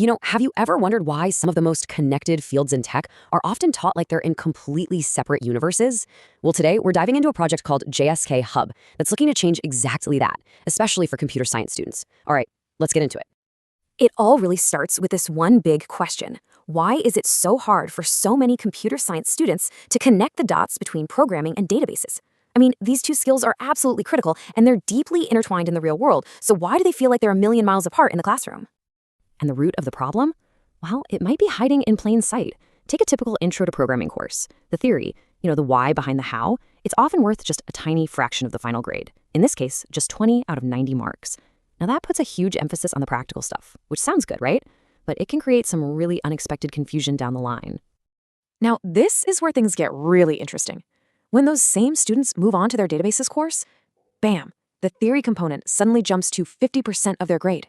Have you ever wondered why some of the most connected fields in tech are often taught like they're in completely separate universes? Well, today we're diving into a project called JSK Hub that's looking to change exactly that, especially for computer science students. All right, let's get into it. It all really starts with this one big question. Why is it so hard for so many computer science students to connect the dots between programming and databases? I mean, these two skills are absolutely critical and they're deeply intertwined in the real world, so why do they feel like they're a million miles apart in the classroom? And the root of the problem? Well, it might be hiding in plain sight. Take a typical intro to programming course. The theory, the why behind the how, it's often worth just a tiny fraction of the final grade. In this case, just 20 out of 90 marks. Now that puts a huge emphasis on the practical stuff, which sounds good, right? But it can create some really unexpected confusion down the line. Now, this is where things get really interesting. When those same students move on to their databases course, bam, the theory component suddenly jumps to 50% of their grade.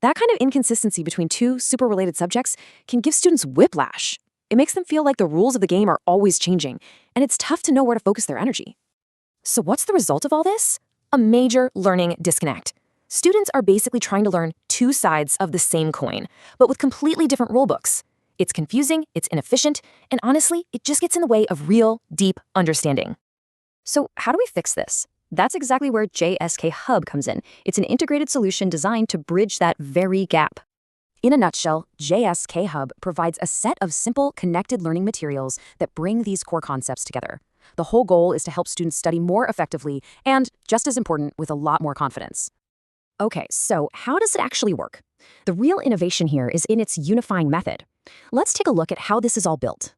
That kind of inconsistency between two super related subjects can give students whiplash. It makes them feel like the rules of the game are always changing, and it's tough to know where to focus their energy. So what's the result of all this? A major learning disconnect. Students are basically trying to learn two sides of the same coin, but with completely different rulebooks. It's confusing, it's inefficient, and honestly, it just gets in the way of real, deep understanding. So how do we fix this? That's exactly where JSK Hub comes in. It's an integrated solution designed to bridge that very gap. In a nutshell, JSK Hub provides a set of simple, connected learning materials that bring these core concepts together. The whole goal is to help students study more effectively and, just as important, with a lot more confidence. Okay, so how does it actually work? The real innovation here is in its unifying method. Let's take a look at how this is all built.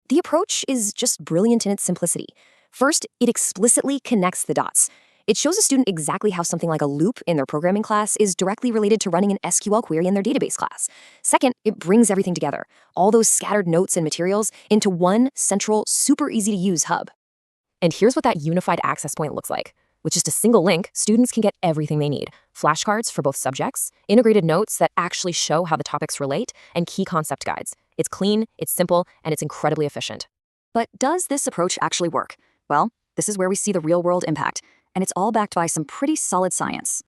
The approach is just brilliant in its simplicity. First, it explicitly connects the dots. It shows a student exactly how something like a loop in their programming class is directly related to running an SQL query in their database class. Second, it brings everything together, all those scattered notes and materials, into one central, super easy-to-use hub. And here's what that unified access point looks like. With just a single link, students can get everything they need. Flashcards for both subjects, integrated notes that actually show how the topics relate, and key concept guides. It's clean, it's simple, and it's incredibly efficient. But does this approach actually work? Well, this is where we see the real-world impact, and it's all backed by some pretty solid science.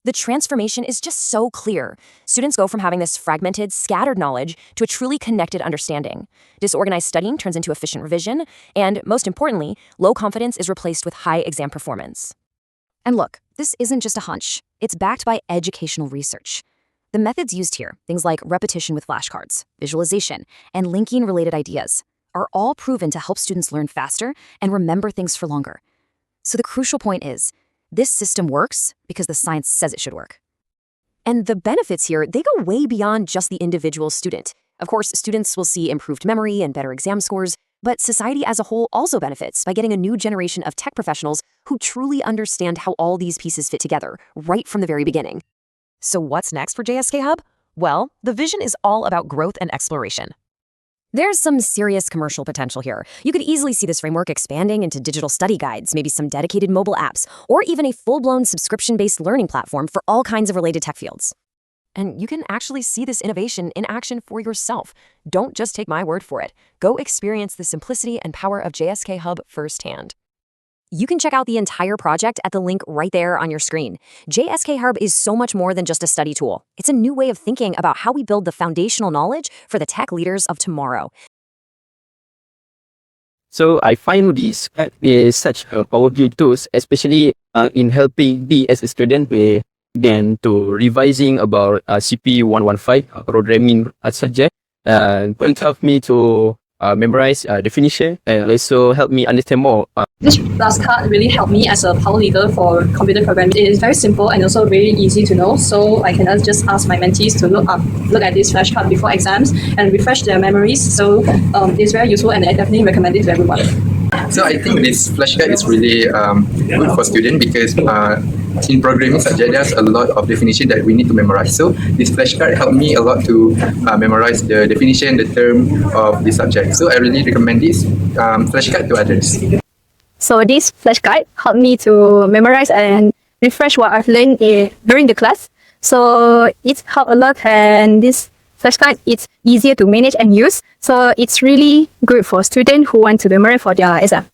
The transformation is just so clear. Students go from having this fragmented, scattered knowledge to a truly connected understanding. Disorganized studying turns into efficient revision, and most importantly, low confidence is replaced with high exam performance. And look, this isn't just a hunch. It's backed by educational research. The methods used here, things like repetition with flashcards, visualization, and linking related ideas, are all proven to help students learn faster and remember things for longer. So the crucial point is, this system works because the science says it should work. And the benefits here, they go way beyond just the individual student. Of course, students will see improved memory and better exam scores, but society as a whole also benefits by getting a new generation of tech professionals who truly understand how all these pieces fit together, right from the very beginning. So what's next for JSK Hub? Well, the vision is all about growth and exploration. There's some serious commercial potential here. You could easily see this framework expanding into digital study guides, maybe some dedicated mobile apps, or even a full-blown subscription-based learning platform for all kinds of related tech fields. And you can actually see this innovation in action for yourself. Don't just take my word for it. Go experience the simplicity and power of JSK Hub firsthand. You can check out the entire project at the link right there on your screen. JSK Hub is so much more than just a study tool. It's a new way of thinking about how we build the foundational knowledge for the tech leaders of tomorrow. So I find this is such a powerful tool, especially in helping me as a student with then to revising about CP 115 programming subject. Will help me to memorize definition and also help me understand more. This flashcard really helped me as a power leader for computer programming. It is very simple and also very easy to know, so I can just ask my mentees to look at this flashcard before exams and refresh their memories. So it's very useful and I definitely recommend it to everyone. So I think this flashcard is really good for students because in programming subject there's a lot of definition that we need to memorize. So this flashcard helped me a lot to memorize the definition, the term of the subject. So I really recommend this flashcard to others. So this flashcard helped me to memorize and refresh what I've learned during the class. So it helped a lot, and this flashcard, it's easier to manage and use. So it's really good for students who want to memorize for their exam.